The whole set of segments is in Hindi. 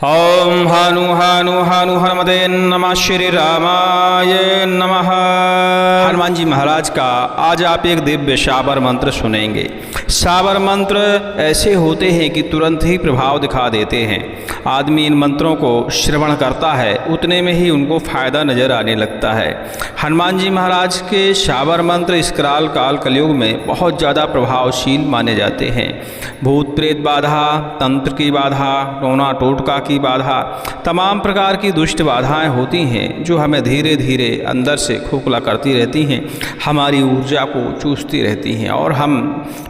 ओम हानु हानु हानु हनुमते नमः श्री रामाय नमः। हनुमान जी महाराज का आज आप एक दिव्य शाबर मंत्र सुनेंगे। शाबर मंत्र ऐसे होते हैं कि तुरंत ही प्रभाव दिखा देते हैं। आदमी इन मंत्रों को श्रवण करता है उतने में ही उनको फायदा नजर आने लगता है। हनुमान जी महाराज के शाबर मंत्र इस कराल काल कलयुग में बहुत ज़्यादा प्रभावशील माने जाते हैं। भूत प्रेत बाधा, तंत्र की बाधा, टोना टोटका की बाधा, तमाम प्रकार की दुष्ट बाधाएं होती हैं जो हमें धीरे धीरे अंदर से खोखला करती रहती हैं, हमारी ऊर्जा को चूसती रहती हैं और हम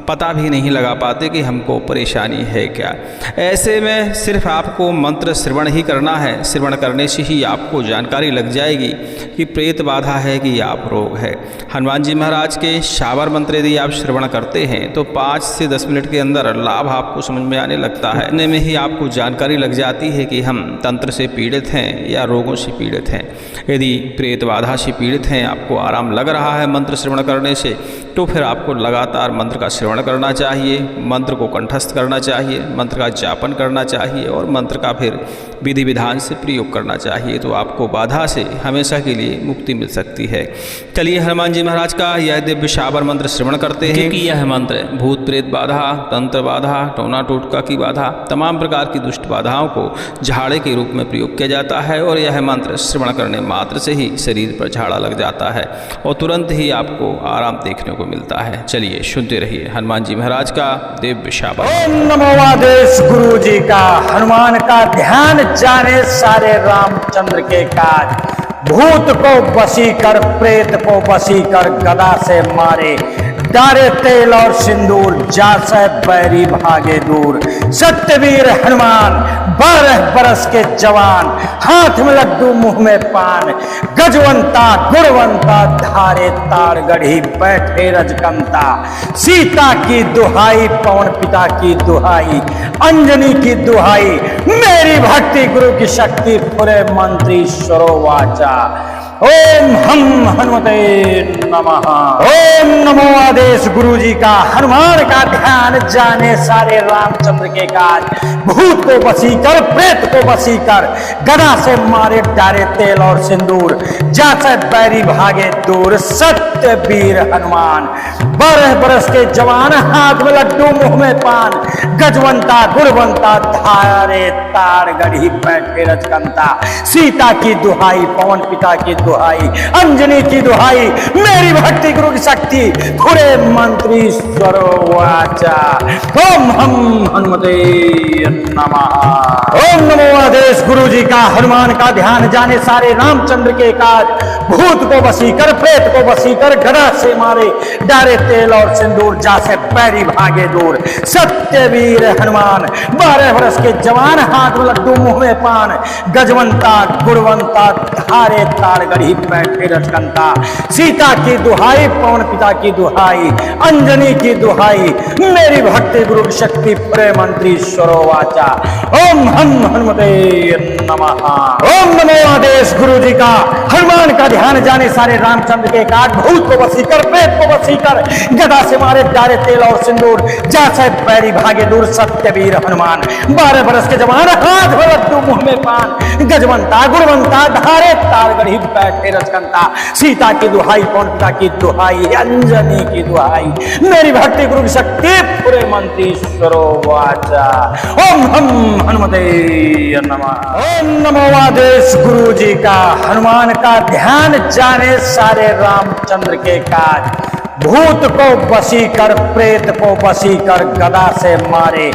पता भी नहीं लगा पाते कि हमको परेशानी है क्या। ऐसे में सिर्फ आपको मंत्र श्रवण ही करना है। श्रवण करने से ही आपको जानकारी लग जाएगी कि प्रेत बाधा है कि आप रोग है। हनुमान जी महाराज के शाबर मंत्र यदि आप श्रवण करते हैं तो 5 से 10 मिनट के अंदर लाभ आपको समझ में आने लगता है। इतने में ही आपको जानकारी लग जाती है कि हम तंत्र से पीड़ित हैं या रोगों से पीड़ित हैं। यदि प्रेत बाधा से पीड़ित हैं, आपको आराम लग रहा है मंत्र श्रवण करने से, तो फिर आपको लगातार मंत्र का श्रवण करना चाहिए, मंत्र को कंठस्थ करना चाहिए, मंत्र का जापन करना चाहिए और मंत्र का फिर विधि विधान से प्रयोग करना चाहिए। तो आपको बाधा से हमेशा के लिए मुक्ति मिल सकती है। चलिए हनुमान जी महाराज का यह दिव्य शाबर मंत्र श्रवण करते हैं कि यह मंत्र भूत प्रेत बाधा, तंत्र बाधा, टोना टोटका की बाधा, तमाम प्रकार की दुष्ट बाधाओं को झाड़े के रूप में प्रयोग किया जाता है और यह मंत्र श्रवण करने मात्र से ही शरीर पर झाड़ा लग जाता है और तुरंत ही आपको आराम देखने को मिलता है। चलिए सुनते रहिए हनुमान जी महाराज का दिव्य शाबर। ओम नमो आदेश गुरु जी का। हनुमान का ध्यान जाने सारे रामचंद्र के काज। भूत को बसी कर, प्रेत को बसी कर, गदा से मारे, डारे तेल और सिंदूर, जासै बैरी भागे दूर। सत्यवीर हनुमान 12 बरस के जवान, हाथ में लड्डू मुंह में पान, गजवंता गुणवंता, धारे ताड़ गढ़ी बैठे रजकंता। सीता की दुहाई, पवन पिता की दुहाई, अंजनी की दुहाई, मेरी भक्ति गुरु की शक्ति, पुरे मंत्री स्वरो वाचा। ओम हम हनुमते नमः। ओम नमो आदेश गुरु जी का। हनुमान का ध्यान जाने सारे रामचंद्र के काज। भूत को बसी कर, प्रेत को बसी कर, गदा से मारे, डारे तेल और सिंदूर, जासै बैरी भागे दूर। सत्यवीर हनुमान 12 बरस के जवान, हाथ में लड्डू मुंह में पान, गजवंता गुणवंता, धारे ताड़ गढ़ी बैठे रजकंता। सीता की दुहाई, पवन पिता की दुहाई, अंजनी की दुहाई, मेरी भक्ति गुरु की शक्ति, पूरे मंत्री स्वरो वाचा। ओम हम हनुमते नमः। ओम नमो आदेश गुरु जी का। हनुमान का ध्यान जाने सारे रामचंद्र के काज। भूत को बसी कर, प्रेत को बसी कर, गदा से मारे, डारे तेल और सिंदूर, जासे पैरी भागे दूर। सत्यवीर हनुमान 12 वर्ष के जवान, हाथ में लड्डू मुंह में पान, गजवंता गुणवंता, धारे ताड़ गढ़ी बैठे रजकंता। सीता की दुहाई, पवन पिता की दुहाई, अंजनी की दुहाई, मेरी भक्ति गुरु की शक्ति, प्रे मंत्री स्वरो वाचा। ओम हम हनुमते नमः। ओम नमो आदेश गुरु जी का। हनुमान का ध्यान जाने सारे रामचंद्र के काज। भूत को बसी कर, प्रेत को बसी कर, गदा से मारे, डारे तेल और सिंदूर, जासै बैरी भागे दूर। सत्यवीर हनुमान 12 बरस के जवान, हाथ में लड्डू मुंह में पान, गजवंता गुणवंता, धारे ताड़ गढ़ी बैठे रजकंता। सीता की दुहाई, पवन पिता की दुहाई, अंजनी की दुहाई, मेरी भक्ति गुरु की शक्ति, पूरे मंत्री स्वरो वाचा। ओम हम हनुमते नमः। ओम नमो आदेश गुरु जी का। हनुमान का ध्यान जाने सारे रामचंद्र के काज। भूत को बसी कर, प्रेत को बसी कर, गदा से मारे,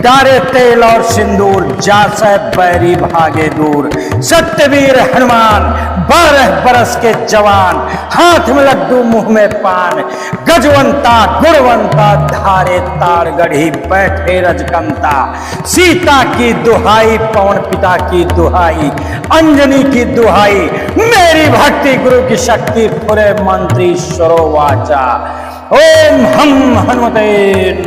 डारे तेल और सिंदूर, जासै बैरी भागे दूर। सत्यवीर हनुमान 12 बरस के जवान, हाथ में लड्डू मुंह में पान, गजवंता गुणवंता, धारे ताड़ गढ़ी बैठे रजकंता। सीता की दुहाई, पवन पिता की दुहाई, अंजनी की दुहाई, मेरी भक्ति गुरु की शक्ति, पूरे मंत्री स्वरो वाचा। ओम हम हनुमते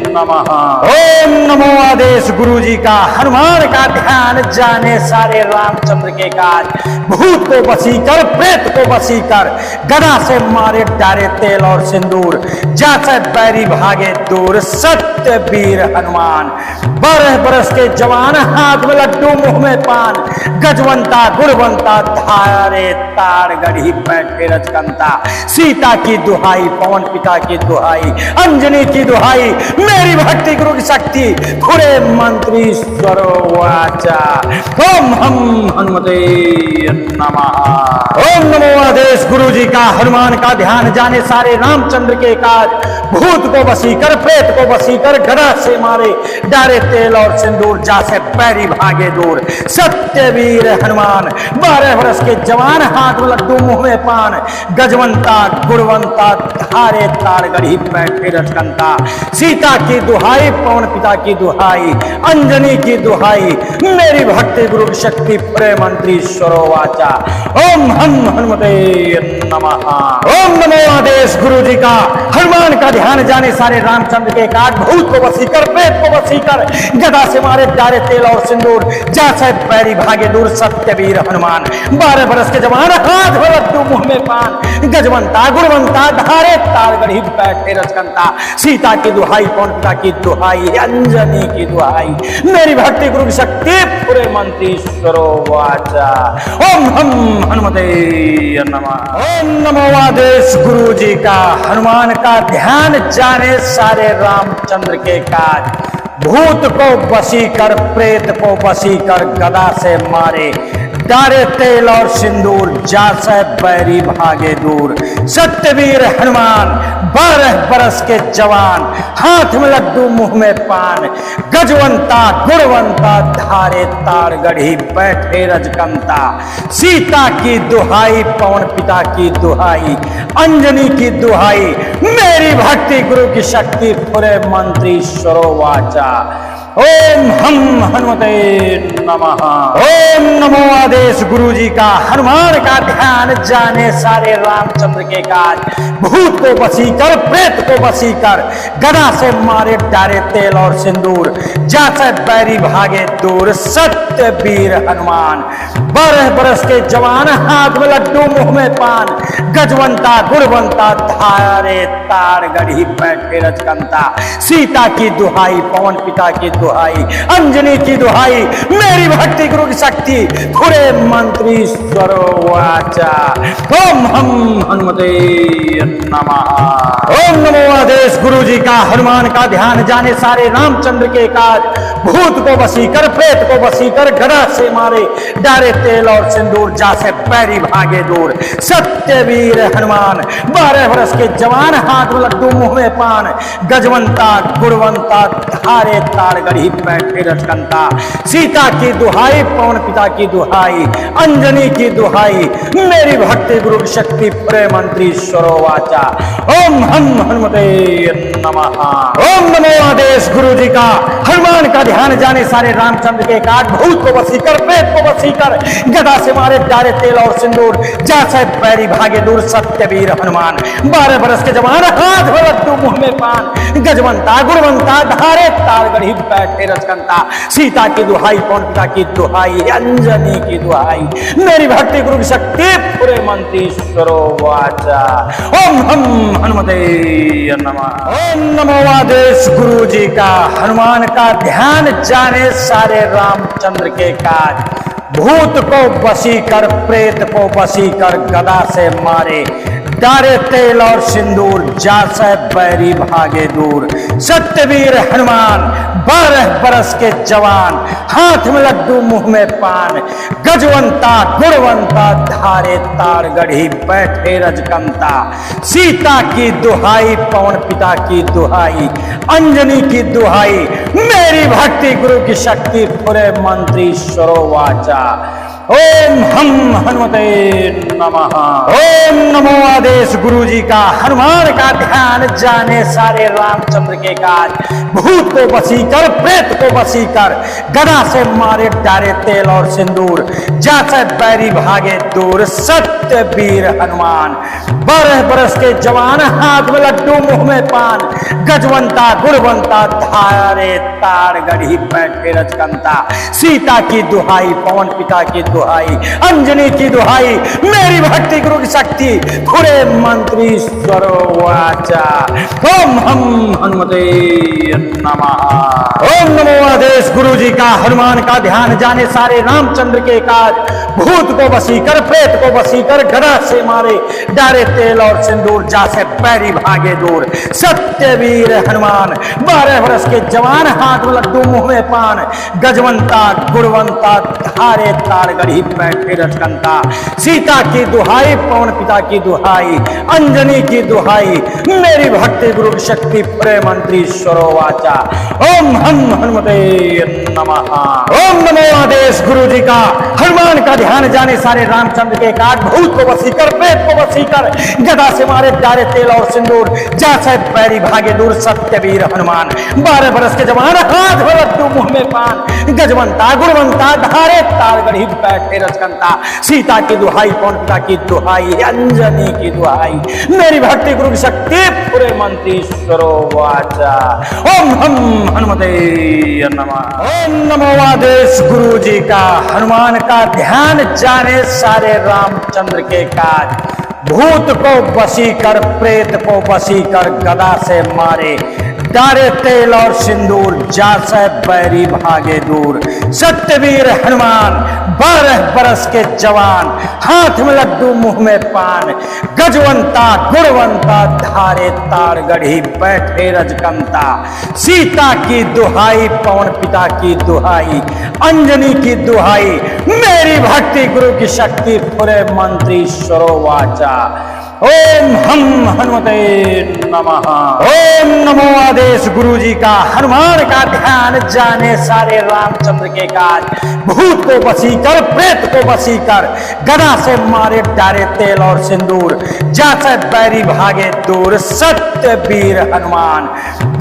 नमः। ओम नमो आदेश गुरु जी का हनुमान का ध्यान जाने सारे रामचंद्र के काज। भूत को वशीकर प्रेत को वशीकर गदा से मारे डारे तेल और सिंदूर। जासे बैरी भागे दूर सत्य वीर हनुमान। 12 बरस के जवान हाथ में लड्डू मुंह में पान। गजवंता गुणवंता धारे तार गढ़ी बैठे रजकंता। सीता की दुहाई पवन पिता की दुहाई अंजनी की दुहाई मेरी भक्ति गुरु की शक्ति पूरे मंत्री स्वरोवाचा। ओम हम हनुमते नमः। ओम नमो आदेश गुरु जी का हनुमान का ध्यान जाने सारे रामचंद्र के काज। भूत को वशीकर प्रेत को वशीकर गदा से मारे डारे तेल और सिंदूर। जासे पैरी भागे दूर सत्यवीर हनुमान। 12 वर्ष के जवान हाथ में लड्डू मुंह में पान। गजवंता गुणवंता धारे तार गढ़ी बैठे रजकंता। सीता की दुहाई पवन पिता की दुहाई अंजनी की दुहाई मेरी भक्ति गुरु की शक्ति पूरे मंत्री स्वरोवाचा। ओम हम हनुमते नमः। ओम नमो आदेश गुरु जी का हनुमान का ध्यान जाने सारे रामचंद्र के काज। भूत को वशीकर प्रेत को वशीकर गदा से मारे डारे तेल और सिंदूर। जैसे पैरी भागे दूर सत्यवीर हनुमान। 12 बरस के जवान हाथ में लड्डू मुंह में पान। गजवंता गुणवंता धारे तार गढ़ी बैठे रजकंता। सीता की दुहाई पवन पिता की दुहाई अंजनी की दुहाई मेरी भक्ति गुरु की शक्ति पूरे मंत्री स्वरोवाचा। ओम हम हनुमते नमः। ओम नमो आदेश गुरु जी का हनुमान का ध्यान जाने सारे रामचंद्र के काज। भूत को वशीकर प्रेत को वशीकर गदा से मारे डारे तेल और सिंदूर। जासे बैरी भागे दूर सत्यवीर हनुमान। 12 बरस के जवान हाथ में लड्डू मुंह में पान। गजवंता गुणवंता धारे तार गढ़ी बैठे रजकंता। सीता की दुहाई पवन पिता की दुहाई अंजनी की दुहाई मेरी भक्ति गुरु की शक्ति पूरे मंत्री स्वरोवाचा। ओम हम हनुमते नमः। ओम नमो आदेश गुरु जी का हनुमान का ध्यान जाने सारे रामचंद्र के काज। भूत को वशीकर प्रेत को वशीकर गदा से मारे डारे तेल और सिंदूर। जासे बैरी भागे दूर सत्य वीर हनुमान। 12 बरस के जवान हाथ में लड्डू मुंह में पान। गजवंता गुणवंता धारे तार गढ़ी बैठे रजकंता। सीता की दुहाई पवन पिता की दुहाई अंजनी की दुहाई मेरी भक्ति गुरु की शक्ति पूरे मंत्री स्वरोवाचा। ओम हम हनुमते नमः। ओम नमो आदेश गुरु जी का हनुमान का ध्यान जाने सारे रामचंद्र के काज। भूत को वशीकर प्रेत को वशीकर गदा से मारे डारे तेल और सिंदूर। जासे पैरी भागे दूर सत्यवीर हनुमान। 12 वर्ष के जवान हाथ में लड्डू मुंह में पान। गजवंता गुणवंता धारे तार गढ़ी बैठे रजकंता। सीता की दुहाई पवन पिता की दुहाई अंजनी की दुहाई मेरी भक्ति गुरु की शक्ति पूरे मंत्री स्वरोवाचा। ओम हम हनुमते नमः। ओम नमो आदेश गुरु जी का हनुमान का ध्यान जाने सारे रामचंद्र के काज। भूत को वशीकर प्रेत को वशीकर गदा से मारे डारे तेल और सिंदूर। जैसे पैरी भागे दूर सत्यवीर हनुमान। 12 बरस के जवान हाथ में लड्डू मुंह में पान। गजवंता गुणवंता धारे तार गढ़ी बैठे रजकंता। सीता की दुहाई पवन पिता की दुहाई अंजनी की दुहाई मेरी भक्ति गुरु की शक्ति पूरे मंत्री स्वरोवाचा। ओम हम हनुमते नमः। ओम नमो आदेश गुरु जी का हनुमान का ध्यान जाने सारे रामचंद्र के काज। भूत को वशीकर प्रेत को वशीकर गदा से मारे डारे तेल और सिंदूर। जासे बैरी भागे दूर सत्यवीर हनुमान। 12 बरस के जवान हाथ में लड्डू मुंह में पान। गजवंता गुणवंता धारे तार गढ़ी बैठे रजकंता। सीता की दुहाई पवन पिता की दुहाई अंजनी की दुहाई मेरी भक्ति गुरु की शक्ति पूरे मंत्री स्वरोवाचा। ओम हम हनुमते नमः। ओम नमो आदेश गुरु जी का हनुमान का ध्यान जाने सारे रामचंद्र के काज। भूत को बसीकर प्रेत को बसीकर गदा से मारे डारे तेल और सिंदूर। जासे बैरी भागे दूर सत्य वीर हनुमान। 12 बरस के जवान हाथ में लड्डू मुंह में पान। गजवंता गुणवंता धारे तार गढ़ी बैठे रजकंता। सीता की दुहाई पवन पिता की दुहाई अंजनी की दुहाई मेरी भक्ति गुरु की शक्ति पूरे मंत्री स्वरोवाचा। ओम हम हनुमते नमः। ओम नमो आदेश गुरु जी का हनुमान का ध्यान जाने सारे रामचंद्र के काज। भूत को बसीकर प्रेत को बसीकर गदा से मारे डारे तेल और सिंदूर। जासे पैरी भागे दूर सत्यवीर हनुमान। 12 वर्ष के जवान हाथ में लड्डू मुंह में पान। गजवंता गुणवंता धारे तार गढ़ी बैठे रजकंता। सीता की दुहाई पवन पिता की दुहाई अंजनी की दुहाई मेरी भक्ति गुरु शक्ति प्रे मंत्री स्वरोवाचा। ओम हम हनुमते नमः। ओम नमो आदेश गुरु जी का हनुमान का ध्यान जाने सारे रामचंद्र के काज। भूत को बसीकर प्रेत को बसीकर गदा से मारे डारे तेल और सिंदूर। जासे पैरी भागे दूर सत्यवीर हनुमान। 12 बरस के जवान हाथ में लड्डू मुंह में पान। गजवंता गुणवंता धारे तार गढ़ी बैठे रजकंता। सीता की दुहाई पवन पिता की दुहाई अंजनी की दुहाई मेरी भक्ति गुरु की शक्ति पूरे मंत्री स्वरोवाचा। ओम हम हनुमते नमः। ओम नमो आदेश गुरु जी का हनुमान का ध्यान जाने सारे रामचंद्र के काज। भूत को बसीकर प्रेत को बसीकर गदा से मारे डारे तेल और सिंदूर। जासे बैरी भागे दूर सत्यवीर हनुमान। 12 बरस के जवान हाथ में लड्डू मुंह में पान। गजवंता गुणवंता धारे तार गढ़ी बैठे रजकंता। सीता की दुहाई पवन पिता की दुहाई अंजनी की दुहाई मेरी भक्ति गुरु की शक्ति पूरे मंत्री स्वरोवाचा। ओम हम हनुमते नमः। ओम नमो आदेश गुरु जी का हनुमान का ध्यान जाने सारे रामचंद्र के काज। भूत को बसीकर प्रेत को बसीकर गदा से मारे डारे तेल और सिंदूर। जासे बैरी भागे दूर सत्य वीर हनुमान।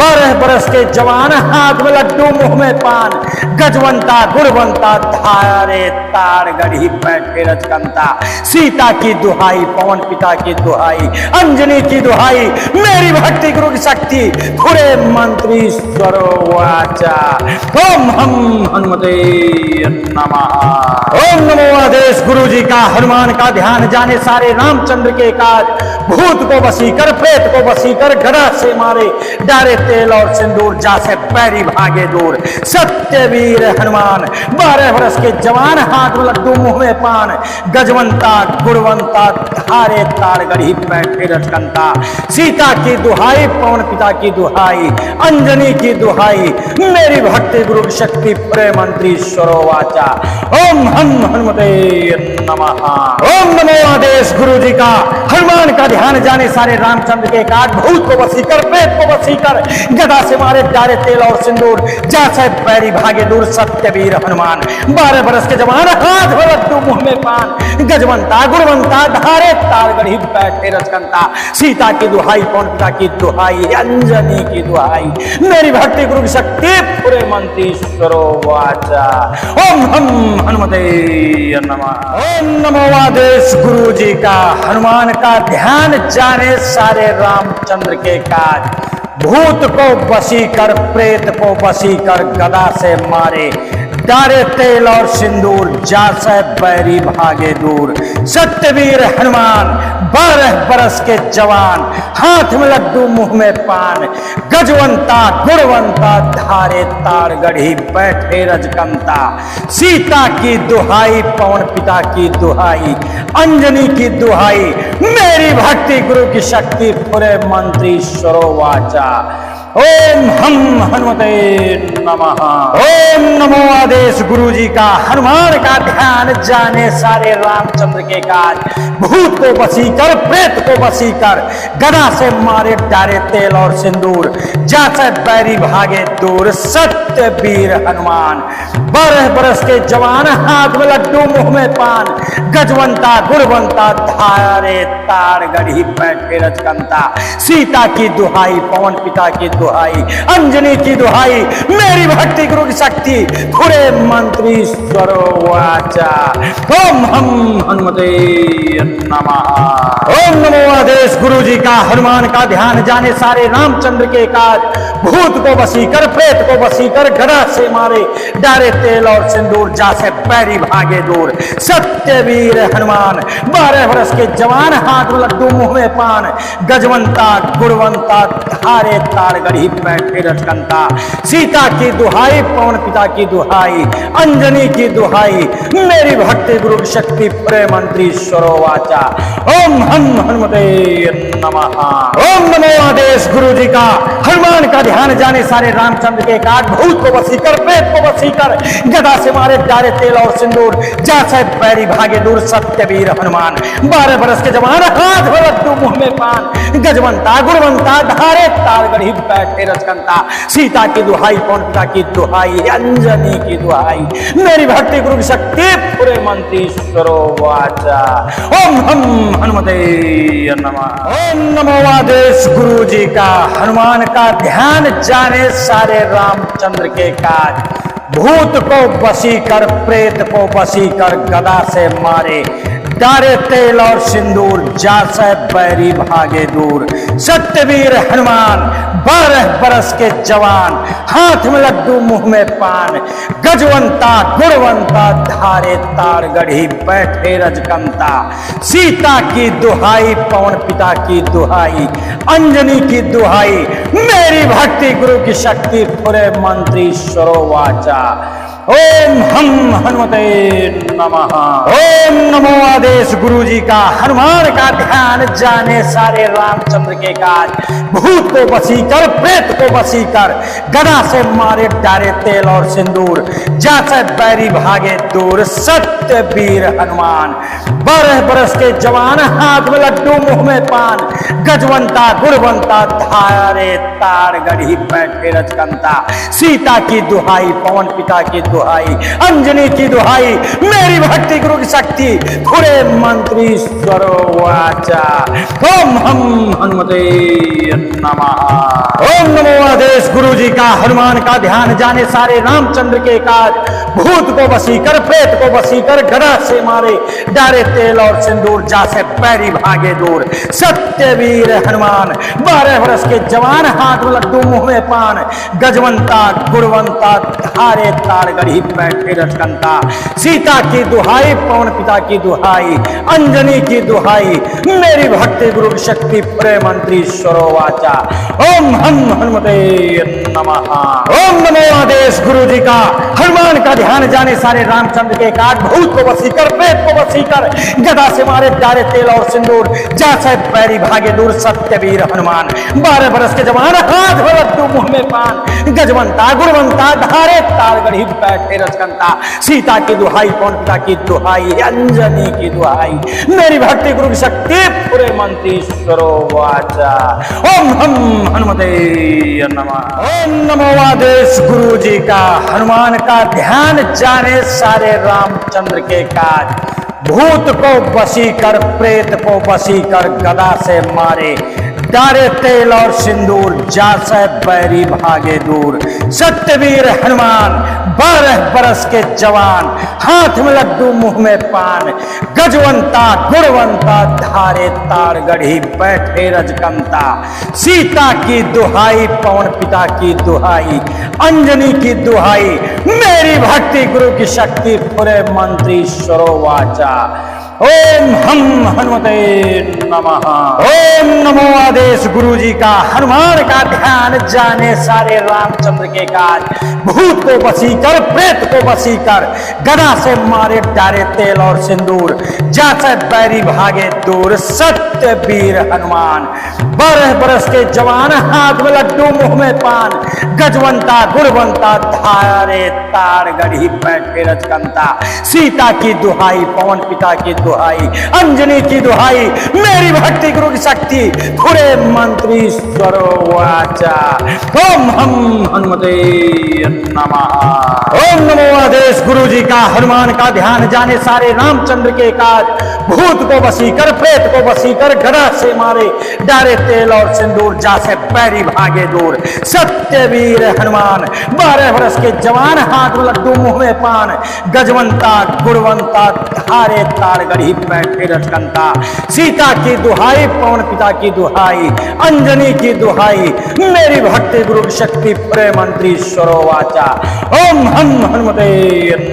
12 बरस के जवान हाथ में लड्डू मुंह में पान। गजवंता गुणवंता धारे तार गढ़ी बैठे रजकंता। सीता की दुहाई पवन पिता की दुहाई अंजनी की दुहाई मेरी भक्ति गुरु की शक्ति पूरे मंत्री स्वरोवाचा। ओम हम हनुमते नमः। ओम नमो आदेश गुरु जी का हनुमान का ध्यान जाने सारे रामचंद्र के काज। भूत को बसीकर प्रेत को बसीकर गदा से मारे डारे तेल और सिंदूर। जासे पैरी भागे दूर सत्यवीर हनुमान। 12 वर्ष के जवान हाथ में लड्डू मुंह में पान। गजवंता गुणवंता धारे तार गढ़ी बैठे रजकंता। सीता की दुहाई पवन पिता की दुहाई अंजनी की दुहाई मेरी भक्ति गुरु शक्ति प्रे मंत्री स्वरोवाचा। ओम हम हनुमते नमः। ओम नमो आदेश गुरु जी का हनुमान का ध्यान जाने सारे रामचंद्र के काज। भूत को बसीकर प्रेत को बसीकर गदा से मारे डारे तेल और सिंदूर। जासे पैरी भागे दूर सत्यवीर हनुमान। 12 बरस के जवान हाथ में लड्डू मुंह में पान। गजवंता गुणवंता धारे तार गढ़ी बैठे रजकंता। सीता की दुहाई पवन पिता की दुहाई अंजनी की दुहाई मेरी भक्ति गुरु की शक्ति पूरे मंत्री स्वरोवाचा। ओम हम हनुमते नमः। ओम नमो आदेश गुरु जी का हनुमान का ध्यान जाने सारे रामचंद्र के काज। भूत को बसीकर प्रेत को बसीकर गदा से मारे डारे तेल और सिंदूर। जासे बैरी भागे दूर सत्यवीर हनुमान। 12 बरस के जवान हाथ में लड्डू मुंह में पान। गजवंता गुणवंता धारे तार गढ़ी बैठे रजकंता। सीता की दुहाई पवन पिता की दुहाई अंजनी की दुहाई मेरी भक्ति गुरु की शक्ति पूरे मंत्री स्वरोवाचा। ओम हम हनुमते नमः। ओम नमो आदेश गुरु जी का हनुमान का ध्यान जाने सारे रामचंद्र के काज। भूत को वशीकर प्रेत को वशीकर गदा से मारे डारे तेल और सिंदूर जासे बैरी भागे दूर। सत्य वीर हनुमान 12 बरस के जवान हाथ में लड्डू मुंह में पान। गजवंता गुणवंता धारे तार गढ़ी बैठे रजकंता। सीता की दुहाई पवन पिता की दुहाई अंजनी की दुहाई मेरी भक्ति गुरु की शक्ति खुरे मंत्री स्वरोवाचा। ओम हम हनुमते नमः। ओम नमो आदेश गुरु जी का हनुमान का ध्यान जाने सारे रामचंद्र के काज। भूत को वशीकर प्रेत को वशीकर गदा से मारे डारे तेल और सिंदूर जासे पैरी भागे दूर। सत्य वीर हनुमान 12 वर्ष के जवान हाथ में लड्डू मुंह में पान। गजवंता गुणवंता धारे तार गढ़ी बैठे रजकंता। सीता की दुहाई पवन पिता की दुहाई अंजनी की दुहाई मेरी भक्ति गुरु की शक्ति प्रे मंत्री स्वरोवाचा। ओम हम हनुमते नमः। ओम नमो आदेश गुरु जी का हनुमान का ध्यान जाने सारे रामचंद्र के काज। भूत को वशीकर प्रेत को वशीकर गदा से मारे डारे तेल और सिंदूर जासे पैरी भागे दूर। सत्य वीर हनुमान 12 बरस के जवान हाथ में लड्डू मुंह में पान। गजवंता गुणवंता धारे तार गढ़ी बैठे रजकंता। सीता की दुहाई पवन पिता की दुहाई अंजनी की दुहाई मेरी भक्ति गुरु की शक्ति पूरे मंत्री स्वरोवाचा। ओम हम हनुमते नमः। ओम नमो आदेश गुरु जी का हनुमान का ध्यान जाने सारे रामचंद्र के काज। भूत को वशीकर प्रेत को वशीकर गदा से मारे डारे तेल और सिंदूर जासे बैरी भागे दूर। सत्यवीर हनुमान 12 बरस के जवान हाथ में लड्डू मुंह में पान। गजवंता गुणवंता धारे तार गढ़ी बैठे रजकंता। सीता की दुहाई पवन पिता की दुहाई अंजनी की दुहाई मेरी भक्ति गुरु की शक्ति पूरे मंत्री स्वरोवाचा। ओम हम हनुमते नमः। ओम नमो आदेश गुरु जी का हनुमान का ध्यान जाने सारे रामचंद्र के काज। भूत को वशीकर प्रेत को वशीकर गदा से मारे डारे तेल और सिंदूर जासे बैरी भागे दूर। सत्य वीर हनुमान 12 बरस के जवान हाथ में लड्डू मुंह में पान। गजवंता गुणवंता धारे तार गढ़ी बैठे रजकंता। सीता की दुहाई पवन पिता की दुहाई अंजनी की दुहाई मेरी भक्ति गुरु की शक्ति खुरे मंत्री स्वरोवाचा। ओम हम हनुमते नमः। ओम नमो आदेश गुरु जी का हनुमान का ध्यान जाने सारे रामचंद्र के काज। भूत को वशीकर प्रेत को वशीकर गदा से मारे डारे तेल और सिंदूर जासे पैरी भागे दूर। सत्य वीर हनुमान 12 वर्ष के जवान हाथ में लड्डू मुंह में पान। गजवंता गुणवंता धारे तार गढ़ी बैठे रजकंता। सीता की दुहाई पवन पिता की दुहाई अंजनी की दुहाई मेरी भक्ति गुरु की शक्ति प्रे मंत्री स्वरोवाचा। ओम हम हनुमते नमः। ओम नमो आदेश गुरु जी का हनुमान का ध्यान जाने सारे रामचंद्र के काज। भूत को वशीकर प्रेत को वशीकर गदा से मारे डारे तेल और सिंदूर जासे पैरी भागे दूर। सत्य वीर हनुमान 12 बरस के जवान हाथ में लड्डू मुंह में पान। गजवंता गुणवंता धारे तार गढ़ी बैठे रजकंता। सीता की दुहाई पवन पिता की दुहाई अंजनी की दुहाई मेरी भक्ति गुरु की शक्ति पूरे मंत्री स्वरोवाचा। ओम हम हनुमते नमः। ओम नमो आदेश गुरु जी का हनुमान का ध्यान जाने सारे रामचंद्र के काज। भूत को वशीकर प्रेत को वशीकर गदा से मारे डारे तेल और सिंदूर जासे बैरी भागे दूर। सत्यवीर हनुमान 12 बरस के जवान हाथ में लड्डू मुंह में पान। गजवंता गुणवंता धारे तार गढ़ी बैठे रजकंता। सीता की दुहाई पवन पिता की दुहाई अंजनी की दुहाई मेरी भक्ति गुरु की शक्ति पूरे मंत्री स्वरोवाचा। ओम हम हनुमते नमः। ओम नमो आदेश गुरु जी का हनुमान का ध्यान जाने सारे रामचंद्र के काज। भूत को बसीकर प्रेत को बसीकर गदा से मारे डारे तेल और सिंदूर। जासे बैरी भागे दूर सत्य वीर हनुमान। 12 बरस के जवान हाथ में लड्डू मुंह में पान। गजवंता गुणवंता धारे तार गढ़ी बैठे रजकंता। सीता की दुहाई पवन पिता की दुहाई अंजनी की दुहाई मेरी भक्ति गुरु की शक्ति खुरे मंत्री स्वरोवाचा। ओम हम हनुमते नमः। ओम नमो आदेश गुरु जी का हनुमान का ध्यान जाने सारे रामचंद्र के काज। भूत को बसीकर प्रेत को बसीकर गदा से मारे डारे तेल और सिंदूर। जासे पैरी भागे दूर सत्य वीर हनुमान। 12 वर्ष के जवान हाथ में लड्डू मुंह में पान। गजवंता गुणवंता धारे तार गढ़ी बैठे रजकंता। सीता की दुहाई पवन पिता की दुहाई अंजनी की दुहाई मेरी भक्ति गुरु की शक्ति प्रेम मंत्री स्वरोवाचा। ओम हम हनुमते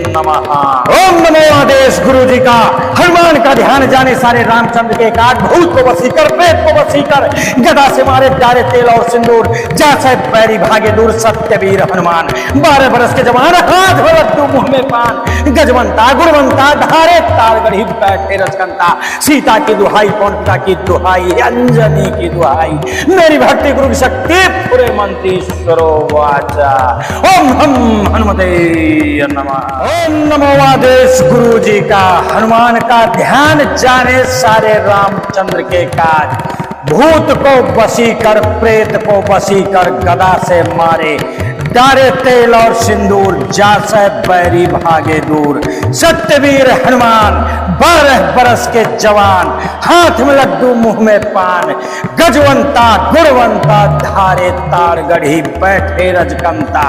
नमः। ओम नमो आदेश गुरु जी का हनुमान का ध्यान जाने सारे रामचंद्र के काज। भूत को बसीकर प्रेत को बसीकर गदा से मारे डारे तेल और सिंदूर। जैसे पैरी भागे दूर सत्य वीर हनुमान। 12 बरस के जवान हाथ में लड्डू मुंह में पान। गजवंता गुणवंता धारे तार गढ़ी बैठे रजकंता। सीता की दुहाई पवन पिता की दुहाई अंजनी की दुहाई मेरी भक्ति गुरु की शक्ति पूरे मंत्री स्वरोवाचा। ओम हम हनुमते नमः। ओम नमो आदेश गुरु जी का हनुमान का ध्यान जाने सारे रामचंद्र के काज। भूत को बसीकर प्रेत को बसीकर गदा से मारे डारे तेल और सिंदूर। जासे बैरी भागे दूर सत्यवीर हनुमान। 12 बरस के जवान हाथ में लड्डू मुंह में पान। गजवंता गुणवंता धारे तार गढ़ी बैठे रजकंता।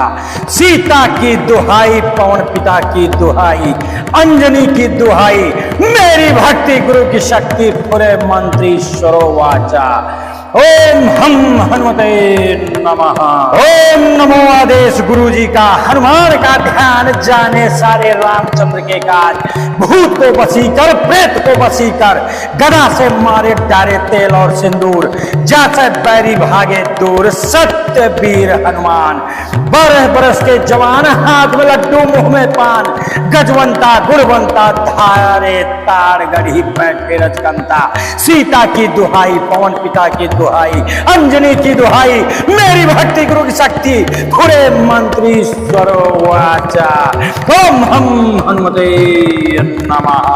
सीता की दुहाई पवन पिता की दुहाई अंजनी की दुहाई मेरी भक्ति गुरु की शक्ति पूरे मंत्री स्वरोवाचा। ओम हम हनुमते नमः। ओम नमो आदेश गुरु जी का हनुमान का ध्यान जाने सारे रामचंद्र के काज। भूत को बसीकर प्रेत को बसीकर गदा से मारे डारे तेल और सिंदूर। जासे बैरी भागे दूर सत्य वीर हनुमान। 12 बरस के जवान हाथ में लड्डू मुंह में पान। गजवंता गुणवंता धारे तार गढ़ी बैठे रजकंता। सीता की दुहाई पवन पिता की दुहाई अंजनी की दुहाई मेरी भक्ति गुरु की शक्ति खुरे मंत्री स्वरोवाचा। ओम हम हनुमते नमः।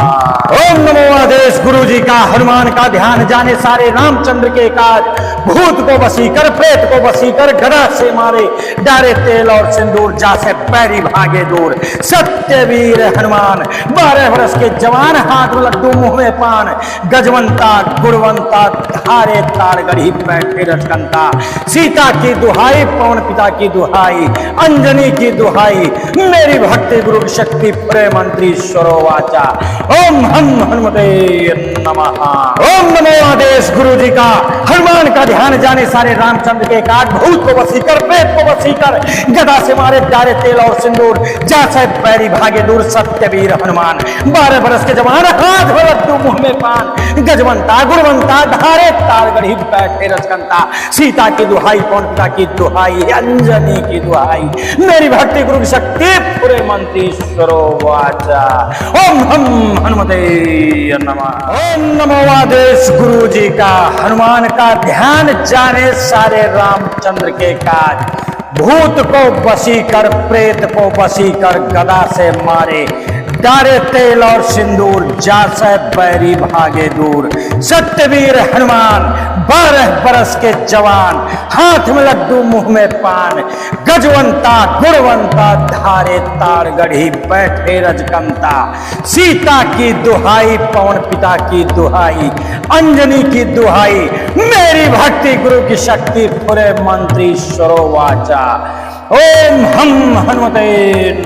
ओम नमो आदेश गुरु जी का हनुमान का ध्यान जाने सारे रामचंद्र के काज। भूत को बसीकर प्रेत को बसीकर गदा से मारे डारे तेल और सिंदूर। जासे पैरी भागे दूर सत्य वीर हनुमान। 12 वर्ष के जवान हाथ में लड्डू मुंह में पान। गजवंता गुणवंता धारे तार गढ़ी बैठे रजकंता। सीता की दुहाई पवन पिता की दुहाई अंजनी की दुहाई मेरी भक्ति गुरु की शक्ति प्रेम मंत्री स्वरोवाचा। ओम हम हनुमते नमः। ओम नमो आदेश गुरु जी का हनुमान का ध्यान जाने सारे रामचंद्र के काज। भूत को बसीकर प्रेत को बसीकर गदा से मारे डारे तेल और सिंदूर। जैसे पैरी भागे दूर सत्य वीर हनुमान। 12 बरस के जवान हाथ में लड्डू मुंह में पान। गजवंता गुणवंता धारे तार गढ़ी बैठे रजकंता। सीता की दुहाई पवन पिता की दुहाई अंजनी की दुहाई मेरी भक्ति गुरु की शक्ति पूरे मंत्री स्वरोवाचा। ओम हम हनुमते नमः। ओम नमो आदेश गुरु जी का हनुमान का ध्यान जाने सारे रामचंद्र के काज। भूत को बसीकर प्रेत को बसीकर गदा से मारे डारे तेल और सिंदूर। जासे बैरी भागे दूर सत्यवीर हनुमान। 12 बरस के जवान हाथ में लड्डू मुंह में पान। गजवंता गुणवंता धारे तार गढ़ी बैठे रजकंता। सीता की दुहाई पवन पिता की दुहाई अंजनी की दुहाई मेरी भक्ति गुरु की शक्ति पूरे मंत्री स्वरोवाचा। ओम हम हनुमते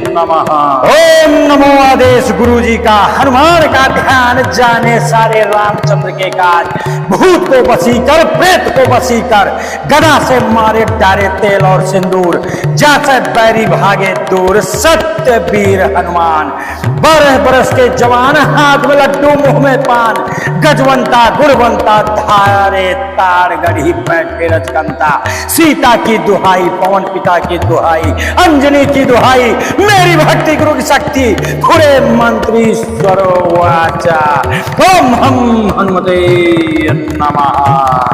नमः। ओम नमो आदेश गुरु जी का हनुमान का ध्यान जाने सारे रामचंद्र के काज। भूत को वशीकर प्रेत को वशीकर गदा से मारे डारे तेल और सिंदूर जासे बैरी भागे दूर। सत्य वीर हनुमान 12 बरस के जवान हाथ में लड्डू मुंह में पान। गजवंता गुणवंता धारे तार गढ़ी बैठे रजकंता। सीता की दुहाई पवन पिता की दुहाई अंजनी की दुहाई मेरी भक्ति गुरु की शक्ति खुरे मंत्री स्वरोवाचा। ओम हम हनुमते नमः।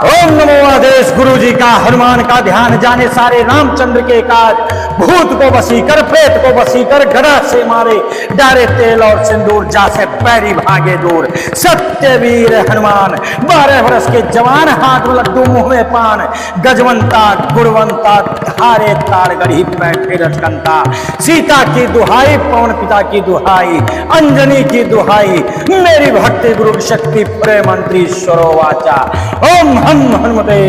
ओम नमो आदेश गुरु जी का हनुमान का ध्यान जाने सारे रामचंद्र के काज। भूत को वशीकर प्रेत को वशीकर गदा से मारे डारे तेल और सिंदूर जासे पैरी भागे दूर। सत्य वीर हनुमान 12 वर्ष के जवान हाथ में लड्डू मुंह में पान। गजवंता गुणवंता धारे तार गढ़ी बैठे रजकंता। सीता की दुहाई पवन पिता की दुहाई अंजनी की दुहाई मेरी भक्ति गुरु की शक्ति प्रे मंत्री स्वरोवाचा। ओम हम हनुमते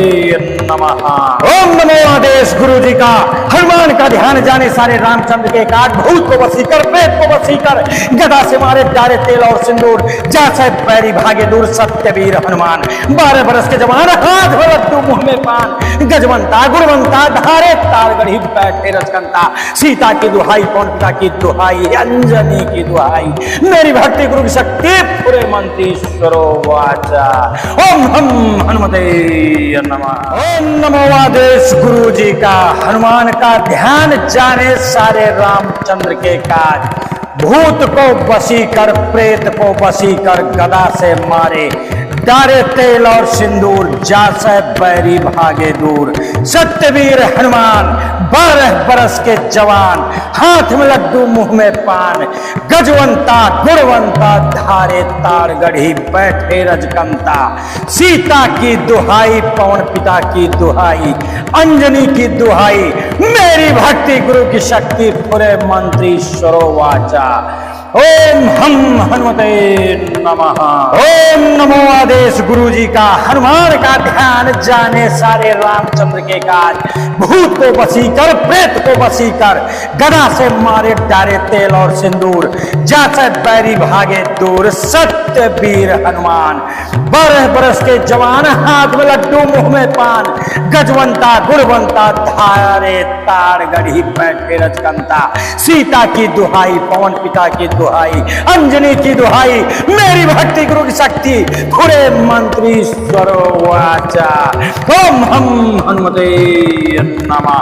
नमः। ओम नमो आदेश गुरु जी का हनुमान का ध्यान जाने सारे रामचंद्र के काज। भूत को वशीकर प्रेत को वशीकर गदा से मारे डारे तेल और सिंदूर जासे पैरी भागे दूर। सत्य वीर हनुमान 12 बरस के जवान हाथ में लड्डू मुंह में पान। गजवंता गुणवंता धारे तार गढ़ी बैठे रजकंता। सीता की दुहाई पवन पिता की दुहाई अंजनी की दुहाई मेरी भक्ति गुरु की शक्ति पूरे मंत्री स्वरोवाचा। ओम हम हनुमते नमः। ओम नमो आदेश गुरु जी का हनुमान का ध्यान जाने सारे रामचंद्र के काज। भूत को वशीकर प्रेत को वशीकर गदा से मारे डारे तेल और सिंदूर जासे बैरी भागे दूर। सत्यवीर हनुमान 12 बरस के जवान हाथ में लड्डू मुंह में पान। गजवंता गुणवंता धारे तार गढ़ी बैठे रजकंता। सीता की दुहाई पवन पिता की दुहाई अंजनी की दुहाई मेरी भक्ति गुरु की शक्ति पूरे मंत्री स्वरोवाचा। ओम हम हनुमते नमः। ओम नमो आदेश गुरु जी का हनुमान का ध्यान जाने सारे रामचंद्र के काज। भूत को वशीकर प्रेत को वशीकर गदा से मारे डारे तेल और सिंदूर जासे बैरी भागे दूर। सत्य वीर हनुमान 12 बरस के जवान हाथ में लड्डू मुंह में पान। गजवंता गुणवंता धारे तार गढ़ी बैठे रजकंता। सीता की दुहाई पवन पिता की दुहाई अंजनी की दुहाई मेरी भक्ति गुरु की शक्ति खुरे मंत्री स्वरोवाचा। ओम हम हनुमते नमः।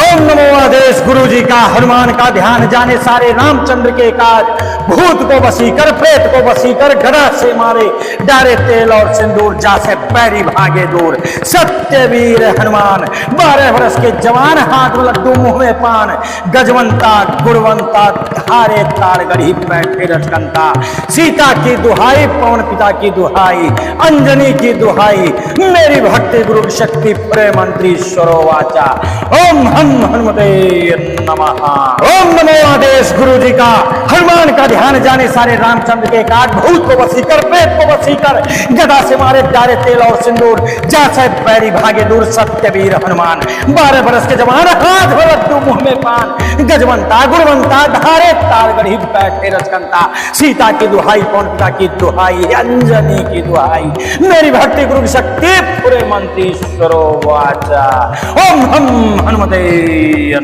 ओम नमो आदेश गुरु जी का हनुमान का ध्यान जाने सारे रामचंद्र के काज। भूत को वशीकर प्रेत को वशीकर गदा से मारे डारे तेल और सिंदूर जासे पैरी भागे दूर। सत्य वीर हनुमान 12 वर्ष के जवान हाथ में लड्डू मुंह में पान। गजवंता गुणवंता धारे तार गढ़ी बैठे रजकंता। सीता की दुहाई पवन पिता की दुहाई अंजनी की दुहाई मेरी भक्ति गुरु की शक्ति प्रे मंत्री स्वरोवाचा। ओम हम हनुमते नमः। ओम नमो आदेश गुरु जी का हनुमान का ध्यान जाने सारे रामचंद्र के काज। भूत को वशीकर प्रेत को वशीकर गदा से मारे डारे तेल और सिंदूर जासे बैरी भागे दूर। सत्य वीर हनुमान 12 बरस के जवान हाथ में लड्डू मुंह में पान। गजवंता गुणवंता धारे तार गढ़ी बैठे रजकंता। सीता की दुहाई पवन पिता की दुहाई अंजनी की दुहाई मेरी भक्ति गुरु की शक्ति पूरे मंत्री स्वरोवाचा। ओम हम हनुमते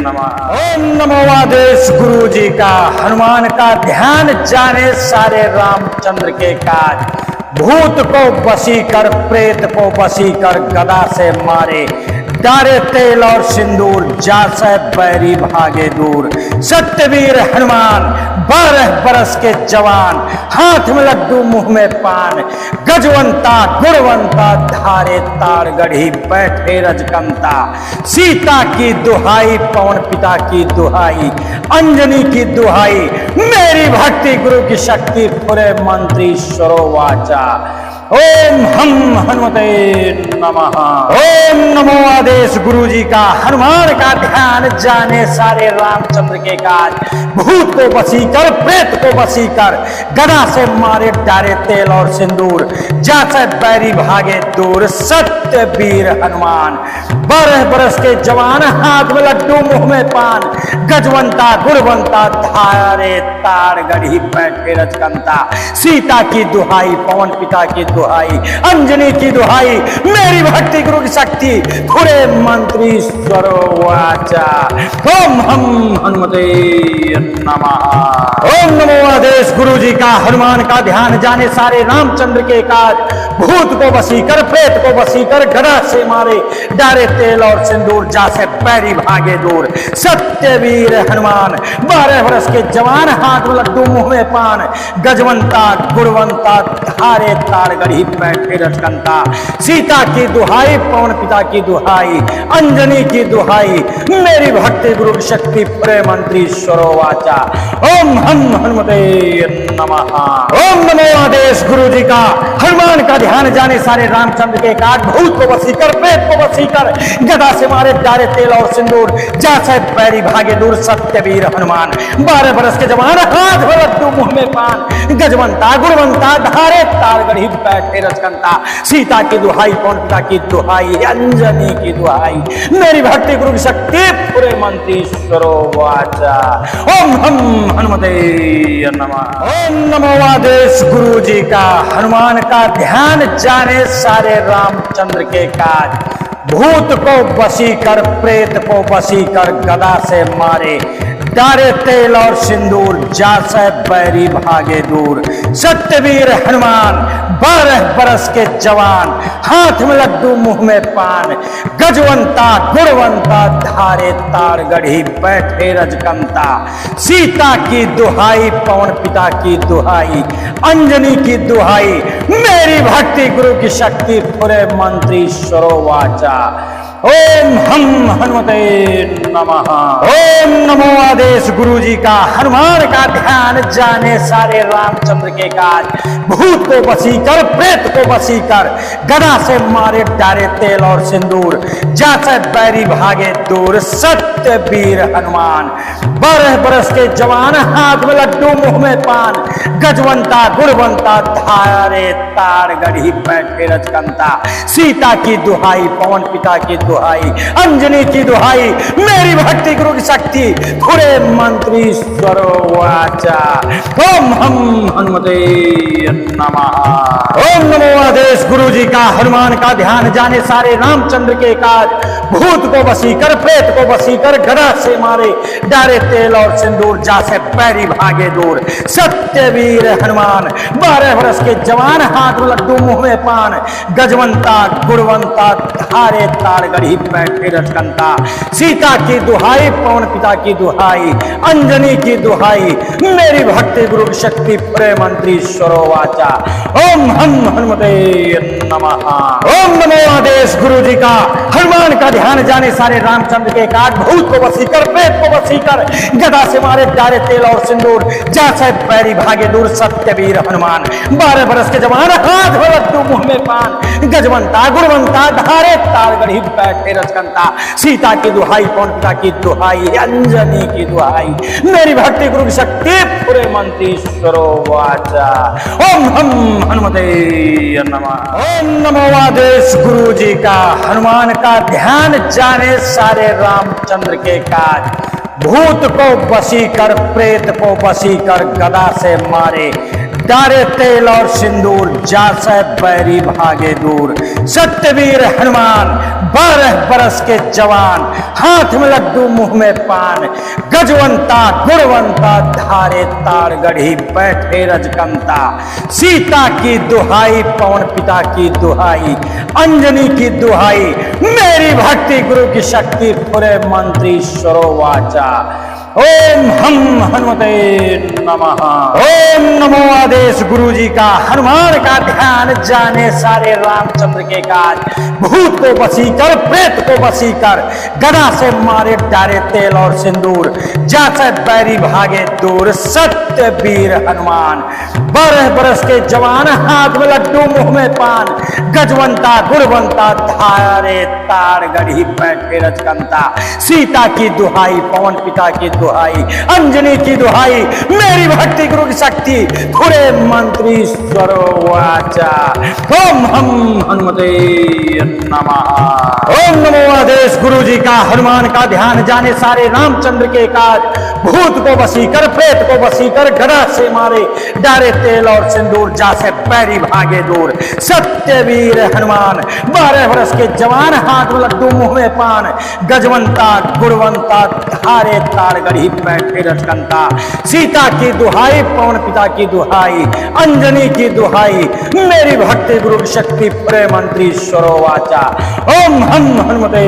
नमः। ओम नमो आदेश गुरु जी का हनुमान का ध्यान जाने सारे रामचंद्र के काज। भूत को वशीकर प्रेत को वशीकर गदा से मारे डारे तेल और सिंदूर जासे बैरी भागे दूर। सत्यवीर हनुमान 12 बरस के जवान हाथ में लड्डू मुंह में पान। गजवंता गुणवंता धारे तार गढ़ी बैठे रजकंता। सीता की दुहाई पवन पिता की दुहाई अंजनी की दुहाई मेरी भक्ति गुरु की शक्ति पूरे मंत्री स्वरोवाचा। ओम हम हनुमते नमः। ओम नमो आदेश गुरु जी का हनुमान का ध्यान जाने सारे रामचंद्र के काज। भूत को बसी कर, प्रेत को बसी कर, गदा से मारे डारे तेल और सिंदूर, जासे बैरी भागे दूर। सत्य वीर हनुमान 12 बरस के जवान, हाथ में लड्डू मुंह में पान, गजवंता गुणवंता धारे तार गढ़ी बैठे रजकंता। सीता की दुहाई, पवन पिता की दुहाई, अंजनी की दुहाई, मेरी भक्ति गुरु की शक्ति, खुरे मंत्री स्वरोवाचा। ओम हम हनुमते नमः। ओम नमो आदेश गुरु जी का हनुमान का ध्यान जाने सारे रामचंद्र के काज। भूत को बसी कर, प्रेत को बसी कर, गदा से मारे डारे तेल और सिंदूर, जासे पैरी भागे दूर। सत्य वीर हनुमान 12 वर्ष के जवान, हाथ में लड्डू मुंह में पान, गजवंता गुणवंता धारे तार गढ़ी बैठे रजकंता। सीता की दुहाई, पवन पिता की दुहाई, अंजनी की दुहाई, मेरी भक्ति गुरु की शक्ति, प्रे मंत्री स्वरोवाचा। ओम हम हनुमते नमः। ओम नमो आदेश गुरु जी का हनुमान का ध्यान जाने सारे रामचंद्र के काज। भूत को बसी कर, प्रेत को बसी कर, गदा से मारे डारे तेल और सिंदूर, जासे पैरी भागे दूर। सत्य वीर हनुमान 12 बरस के जवान, हाथ में लड्डू मुंह में पान, गजवंता गुणवंता धारे तार गढ़ी बैठे रजकंता। सीता की दुहाई, पवन पिता की दुहाई, अंजनी की दुहाई, मेरी भक्ति गुरु की शक्ति, पूरे मंत्री स्वरोवाचा। ओम हम हनुमते नमः। ओम नमो आदेश गुरु जी का हनुमान का ध्यान जाने सारे रामचंद्र के काज। भूत को बसी कर, प्रेत को बसी कर, गदा से मारे डारे तेल और सिंदूर, जासे बैरी भागे दूर। सत्यवीर हनुमान 12 बरस के जवान, हाथ में लड्डू मुंह में पान, गजवंता गुणवंता धारे तार गढ़ी बैठे रजकंता। सीता की दुहाई, पवन पिता की दुहाई, अंजनी की दुहाई, मेरी भक्ति गुरु की शक्ति, पूरे मंत्री स्वरोवाचा। ओम हम हनुमते नमः। ओम नमो आदेश गुरु जी का हनुमान का ध्यान जाने सारे रामचंद्र के काज। भूत को बसी कर, प्रेत को बसी कर, गदा से मारे डारे तेल और सिंदूर, जासे बैरी भागे दूर। सत्य वीर हनुमान 12 बरस के जवान, हाथ में लड्डू मुंह में पान, गजवंता गुणवंता धारे तार गढ़ी बैठे रजकंता। सीता की दुहाई, पवन पिता की दुहाई, अंजनी की दुहाई, मेरी भक्ति गुरु की शक्ति, खुरे मंत्री स्वरोवाचा। ओम हम हनुमते नमः। ओम नमो आदेश गुरु जी का हनुमान का ध्यान जाने सारे रामचंद्र के काज। भूत को बसी कर, प्रेत को बसी कर, गदा से मारे डारे तेल और सिंदूर, जासे पैरी भागे दूर। सत्य वीर हनुमान 12 वर्ष के जवान, हाथ में लड्डू मुंह में पान, गजवंता गुणवंता धारे तार गढ़ी बैठे रजकंता। सीता की दुहाई, पवन पिता की दुहाई, अंजनी की दुहाई, मेरी भक्ति गुरु की शक्ति, प्रे मंत्री स्वरोवाचा। ओम हम हनुमते नमः। ओम नमो आदेश गुरु जी का हनुमान का ध्यान जाने सारे रामचंद्र के काज। भूत को बसी कर, प्रेत को बसी कर, गदा से मारे डारे तेल और सिंदूर, जासे पैरी भागे दूर। सत्य वीर हनुमान 12 बरस के जवान, हाथ में लड्डू मुंह में पान, गजवंता गुणवंता धारे तार गढ़ी बैठे रजकंता। सीता की दुहाई, पवन पिता की दुहाई, अंजनी की दुहाई, मेरी भक्ति गुरु की शक्ति, पूरे मंत्री स्वरोवाचा। ओम हम हनुमते नमः। ओम नमो आदेश गुरु जी का हनुमान का ध्यान जाने सारे रामचंद्र के काज। भूत को बसी कर, प्रेत को बसी कर, गदा से मारे डारे तेल और सिंदूर, जासे बैरी भागे दूर। सत्यवीर हनुमान 12 बरस के जवान, हाथ में लड्डू मुंह में पान, गजवंता गुणवंता धारे तार गढ़ी बैठे रजकंता। सीता की दुहाई, पवन पिता की दुहाई, अंजनी की दुहाई, मेरी भक्ति गुरु की शक्ति, पूरे मंत्री स्वरोवाचा। ओम हम हनुमते नमः। ओम नमो आदेश गुरु जी का हनुमान का ध्यान जाने सारे रामचंद्र के काज। भूत को बसीकर प्रेत को बसीकर गदा से मारे डारे तेल और सिंदूर। जाते बैरी भागे दूर सत्य वीर हनुमान। 12 बरस के जवान हाथ में लड्डू मुंह में पान। गजवंता गुणवंता धारे तार गढ़ी बैठे रजकंता। सीता की दुहाई पवन पिता की दुहाई अंजनी की दुहाई मेरी भक्ति गुरु की शक्ति खुरे मंत्री स्वरोवाचा। ओम हम हनुमते नमः। ओम नमो आदेश गुरु जी का हनुमान का ध्यान जाने सारे रामचंद्र के काज। भूत को बसीकर प्रेत को बसीकर गदा से मारे डारे तेल और सिंदूर। जासे पैरी भागे दूर सत्यवीर हनुमान। 12 वर्ष के जवान हाथ में लड्डू मुंह में पान। गजवंता गुणवंता धारे तार गढ़ी बैठे रजकंता। सीता की दुहाई पवन पिता की दुहाई अंजनी की दुहाई मेरी भक्ति गुरु की शक्ति प्रेम मंत्री स्वरोवाचा। ओम हम हनुमते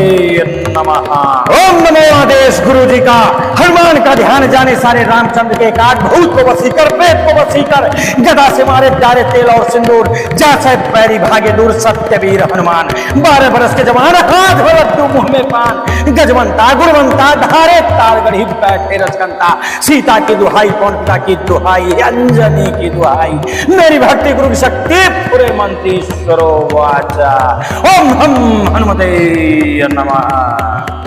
नमः। ओम नमो आदेश गुरु जी का हनुमान का ध्यान जाने सारे रामचंद्र के काज। भूत को बसीकर प्रेत को बसीकर गदा से मारे डारे तेल और सिंदूर। जासे पैरी भागे दूर सत्यवीर हनुमान। 12 बरस के जवान हाथ में लड्डू मुंह में पान। गजवंता गुणवंता धारे तार गढ़ी बैठे रजकंता। सीता की दुहाई पवन पिता की दुहाई अंजनी की दुहाई मेरी भक्ति गुरु की शक्ति पूरे मंत्री स्वरोवाचा। ओम हम हनुमते नमः।